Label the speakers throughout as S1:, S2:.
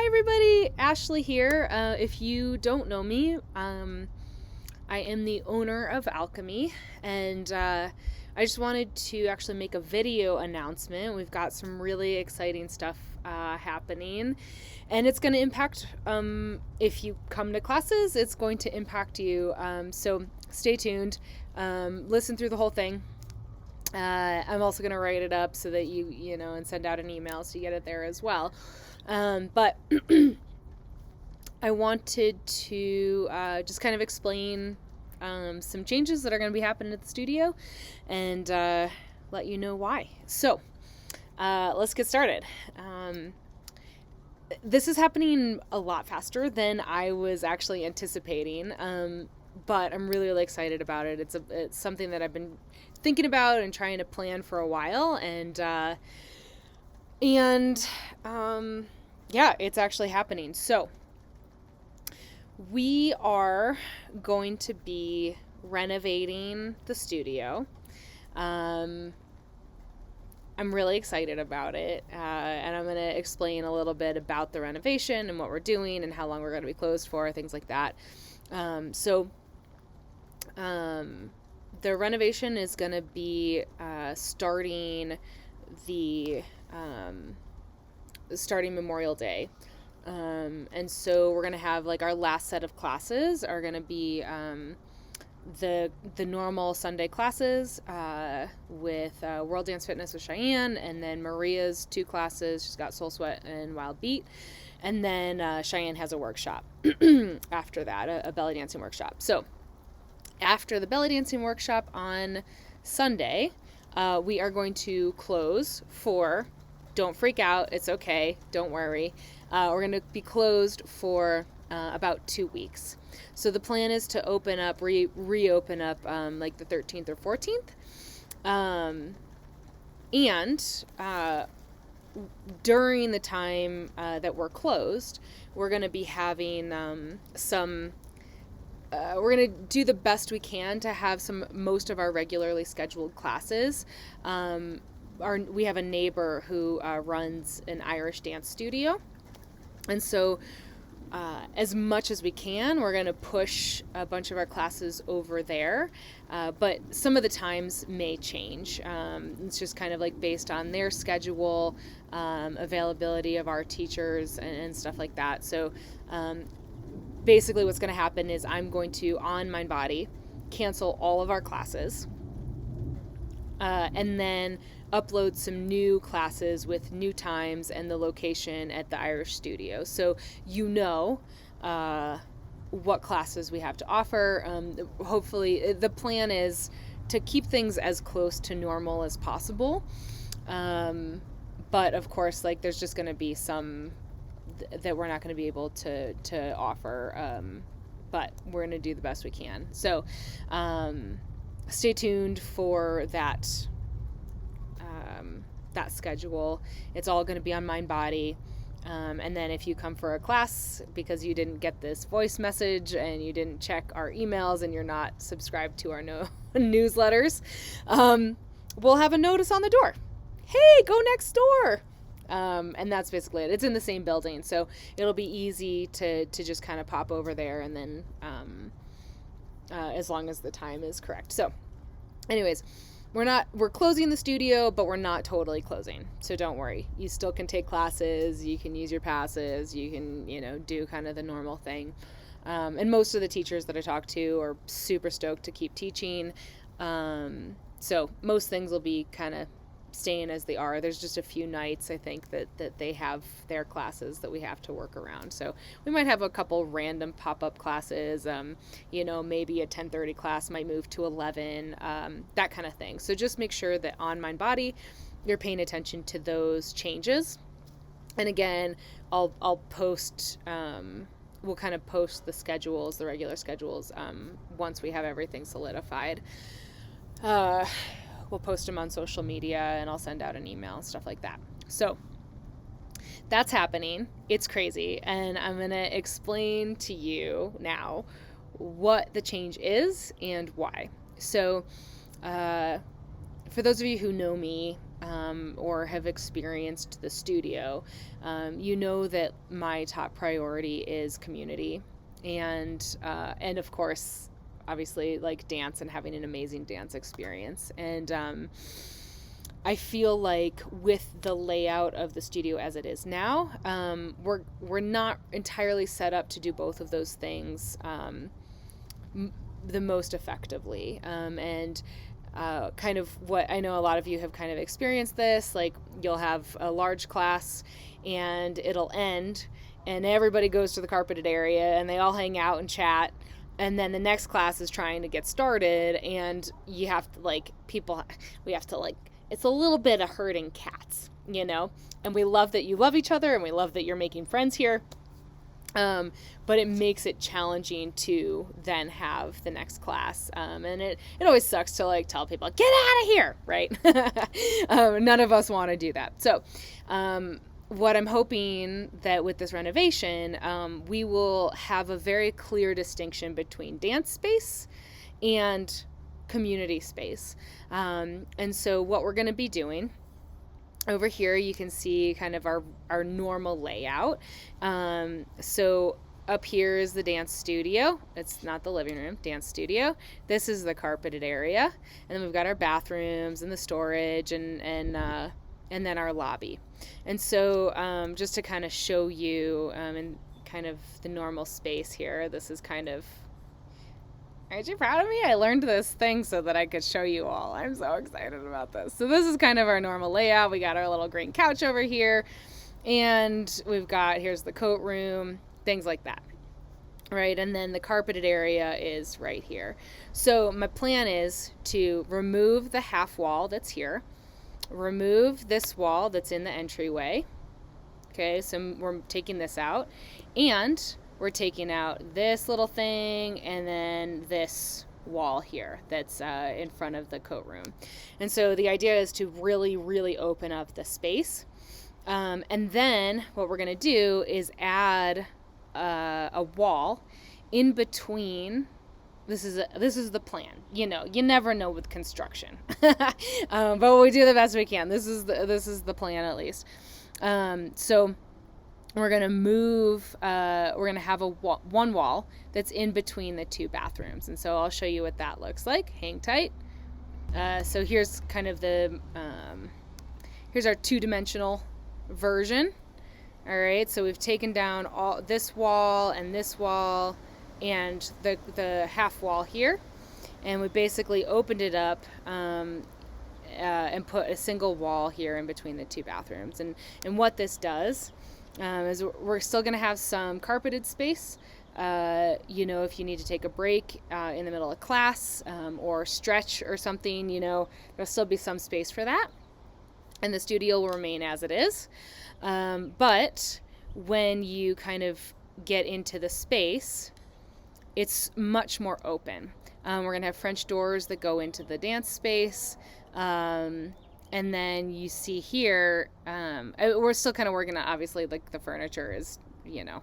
S1: Hi everybody, Ashley here. If you don't know me, I am the owner of Alchemy, and I just wanted to actually make a video announcement. We've got some really exciting stuff happening, and it's going to impact, if you come to classes, it's going to impact you. So stay tuned, listen through the whole thing. I'm also going to write it up so that you know, and send out an email so you get it there as well. But I wanted to just kind of explain some changes that are going to be happening at the studio and let you know why. So let's get started. This is happening a lot faster than I was actually anticipating, but I'm really excited about it. It's something that I've been thinking about and trying to plan for a while, and yeah, it's actually happening. So we are going to be renovating the studio. I'm really excited about it, and I'm going to explain a little bit about the renovation and what we're doing and how long we're going to be closed for, things like that. The renovation is going to be starting Memorial Day. And so we're going to have, like, our last set of classes are going to be the normal Sunday classes with World Dance Fitness with Cheyenne, and then Maria's 2 classes. She's got Soul Sweat and Wild Beat. And then Cheyenne has a workshop after that, a belly dancing workshop. So after the belly dancing workshop on Sunday, we are going to close for, don't freak out, it's okay, don't worry. We're going to be closed for about 2 weeks. So the plan is to open up, reopen up like the 13th or 14th. And during the time that we're closed, we're going to be having we're going to do the best we can to have most of our regularly scheduled classes. We have a neighbor who runs an Irish dance studio. And so as much as we can, we're going to push a bunch of our classes over there. But some of the times may change. It's just kind of like based on their schedule, availability of our teachers and stuff like that. So basically what's going to happen is I'm going to, on MindBody, cancel all of our classes, and then upload some new classes with new times and the location at the Irish studio. So you know what classes we have to offer. Hopefully, the plan is to keep things as close to normal as possible. But of course, like, there's just going to be some that we're not going to be able to offer, but we're going to do the best we can. So stay tuned for that schedule. It's all going to be on MindBody. And then if you come for a class because you didn't get this voice message and you didn't check our emails and you're not subscribed to our newsletters, we'll have a notice on the door. Hey, go next door. And that's basically it. It's in the same building, so it'll be easy to just kind of pop over there, and then as long as the time is correct. So anyways, we're closing the studio, but we're not totally closing. So don't worry. You still can take classes, you can use your passes, you can, do kind of the normal thing. And most of the teachers that I talk to are super stoked to keep teaching. So most things will be kind of staying as they are. There's just a few nights, I think, that they have their classes that we have to work around. So we might have a couple random pop-up classes, maybe a 10:30 class might move to 11, that kind of thing. So just make sure that on MindBody, you're paying attention to those changes. And again, I'll post, we'll kind of post the schedules, the regular schedules, once we have everything solidified. We'll post them on social media, and I'll send out an email and stuff like that. So that's happening. It's crazy. And I'm going to explain to you now what the change is and why. So for those of you who know me, or have experienced the studio, you know that my top priority is community, and of course, obviously, like dance and having an amazing dance experience. And I feel like with the layout of the studio as it is now, we're not entirely set up to do both of those things the most effectively. And kind of what I know a lot of you have kind of experienced this, like you'll have a large class and it'll end and everybody goes to the carpeted area and they all hang out and chat. And then the next class is trying to get started and you have to we have to it's a little bit of herding cats, you know, and we love that you love each other and we love that you're making friends here. But it makes it challenging to then have the next class. And it always sucks to like tell people, get out of here, right? None of us want to do that. So, what I'm hoping that with this renovation, we will have a very clear distinction between dance space and community space. And so what we're going to be doing over here, you can see kind of our normal layout. So up here is the dance studio. It's not the living room, dance studio. This is the carpeted area. And then we've got our bathrooms and the storage and then our lobby. And so just to kind of show you in kind of the normal space here, this is kind of, aren't you proud of me? I learned this thing so that I could show you all. I'm so excited about this. So this is kind of our normal layout. We got our little green couch over here, and we've got, here's the coat room, things like that, right? And then the carpeted area is right here. So my plan is to remove the half wall that's here, remove this wall that's in the entryway. Okay, so we're taking this out, and we're taking out this little thing and then this wall here that's in front of the coat room. And so the idea is to really, really open up the space. And then what we're going to do is add a wall in between. This is the plan. You know, you never know with construction, but we do the best we can. This is the plan, at least. So we're going to move, we're going to have one wall that's in between the two bathrooms. And so I'll show you what that looks like. Hang tight. So here's kind of here's our two-dimensional version. All right, so we've taken down all this wall and the half wall here. And we basically opened it up and put a single wall here in between the two bathrooms. And what this does is we're still going to have some carpeted space. You know, if you need to take a break in the middle of class or stretch or something, you know, there'll still be some space for that. And the studio will remain as it is. But when you kind of get into the space, it's much more open. We're going to have French doors that go into the dance space. And then you see here, we're still kind of working on, obviously, like the furniture is, you know,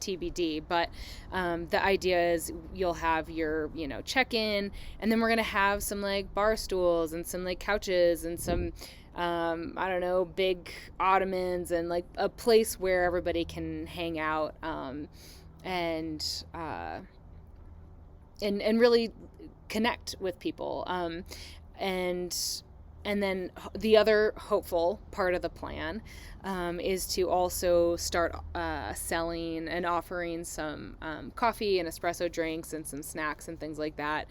S1: TBD, but the idea is you'll have your, you know, check-in, and then we're going to have some like bar stools and some like couches and some, I don't know, big ottomans and like a place where everybody can hang out and really connect with people. And then the other hopeful part of the plan is to also start selling and offering some coffee and espresso drinks and some snacks and things like that,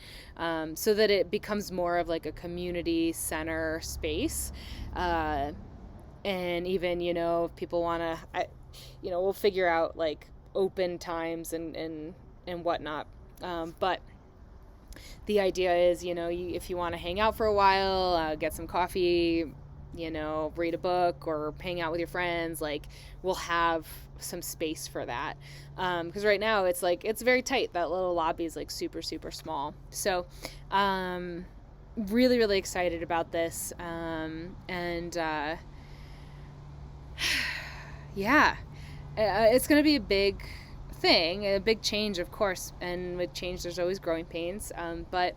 S1: so that it becomes more of like a community center space. And even, you know, if people want to, you know, we'll figure out like open times and whatnot. But the idea is, you know, if you want to hang out for a while, get some coffee, you know, read a book or hang out with your friends, like we'll have some space for that. Because right now it's like, it's very tight. That little lobby is like super, super small. So, really, really excited about this. Yeah, it's going to be a big thing, a big change, of course, and with change there's always growing pains, but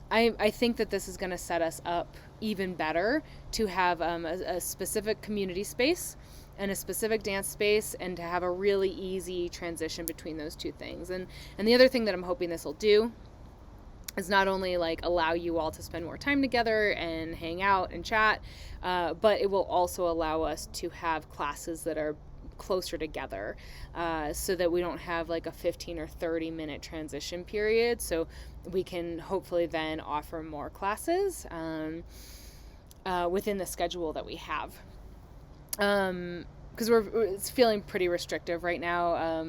S1: I think that this is going to set us up even better to have a specific community space and a specific dance space, and to have a really easy transition between those two things. And the other thing that I'm hoping this will do is not only like allow you all to spend more time together and hang out and chat, but it will also allow us to have classes that are closer together, so that we don't have like a 15 or 30 minute transition period. So we can hopefully then offer more classes within the schedule that we have. Because it's feeling pretty restrictive right now.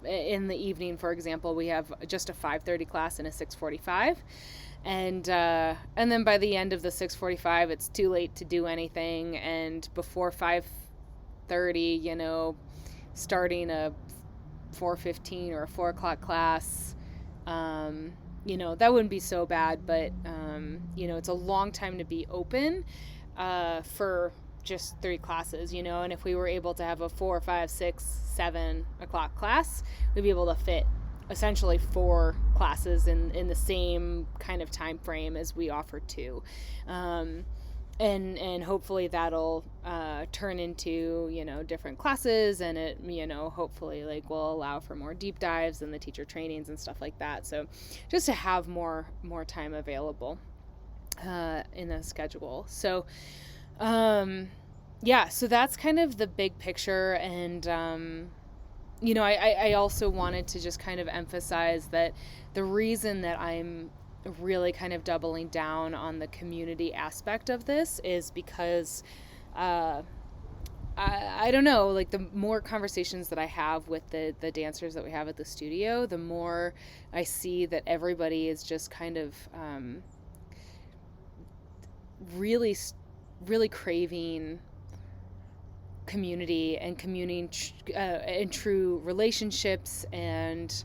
S1: In the evening, for example, we have just a 5:30 class and a 6:45. And then by the end of the 6:45, it's too late to do anything. And before 5:30, starting a 4:15 or a 4 o'clock class, that wouldn't be so bad. But, it's a long time to be open for just 3 classes, and if we were able to have a 4, 5, 6, 7 o'clock class, we'd be able to fit essentially 4 classes in the same kind of time frame as we offer 2. And hopefully that'll turn into, different classes, and it, hopefully like will allow for more deep dives and the teacher trainings and stuff like that. So just to have more time available in the schedule. So so that's kind of the big picture. And, I also wanted to just kind of emphasize that the reason that I'm really kind of doubling down on the community aspect of this is because, I don't know, like the more conversations that I have with the dancers that we have at the studio, the more I see that everybody is just kind of, really craving community and and true relationships and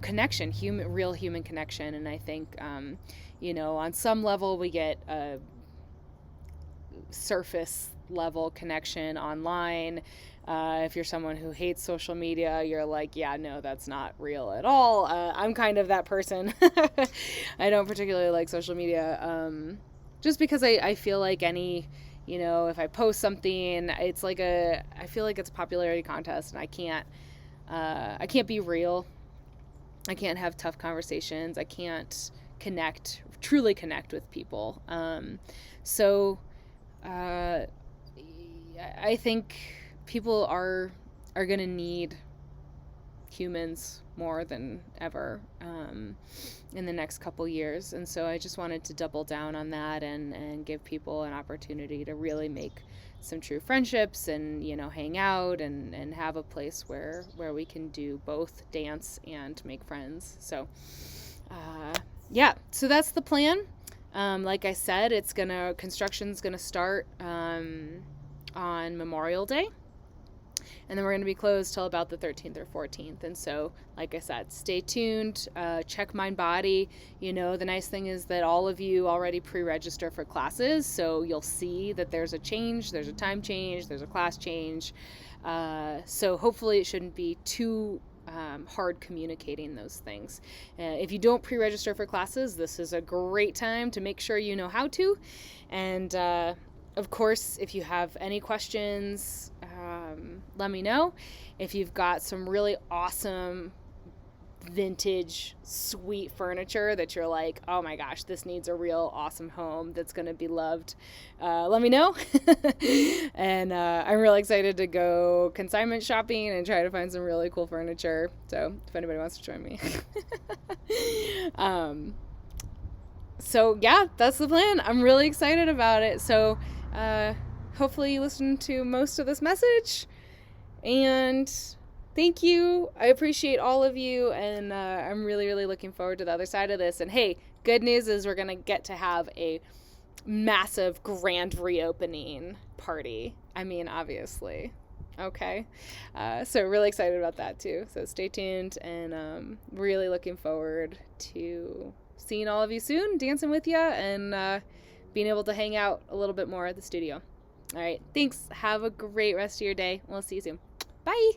S1: connection, real human connection. And I think on some level we get a surface level connection online. If you're someone who hates social media, you're like, yeah, no, that's not real at all. I'm kind of that person. I don't particularly like social media, just because I feel like if I post something, it's like I feel like it's a popularity contest, and I can't be real. I can't have tough conversations. I can't truly connect with people. So I think people are going to need humans more than ever in the next couple years. And so I just wanted to double down on that and give people an opportunity to really make some true friendships and, hang out and have a place where we can do both dance and make friends. So, so that's the plan. Like I said, construction's gonna start on Memorial Day. And then we're going to be closed till about the 13th or 14th. And so, like I said, stay tuned, check MindBody. The nice thing is that all of you already pre-register for classes. So you'll see that there's a change, there's a time change, there's a class change. So hopefully it shouldn't be too hard communicating those things. If you don't pre-register for classes, this is a great time to make sure you know how to. And of course, if you have any questions, let me know. If you've got some really awesome vintage sweet furniture that you're like, oh my gosh, this needs a real awesome home that's going to be loved, let me know. And I'm really excited to go consignment shopping and try to find some really cool furniture. So if anybody wants to join me. So yeah, that's the plan. I'm really excited about it. So hopefully you listened to most of this message, and thank you. I appreciate all of you, and I'm really, really looking forward to the other side of this. And hey, good news is we're going to get to have a massive grand reopening party. I mean, obviously. Okay. So really excited about that too. So stay tuned, and really looking forward to seeing all of you soon, dancing with you, and being able to hang out a little bit more at the studio. All right. Thanks. Have a great rest of your day. We'll see you soon. Bye.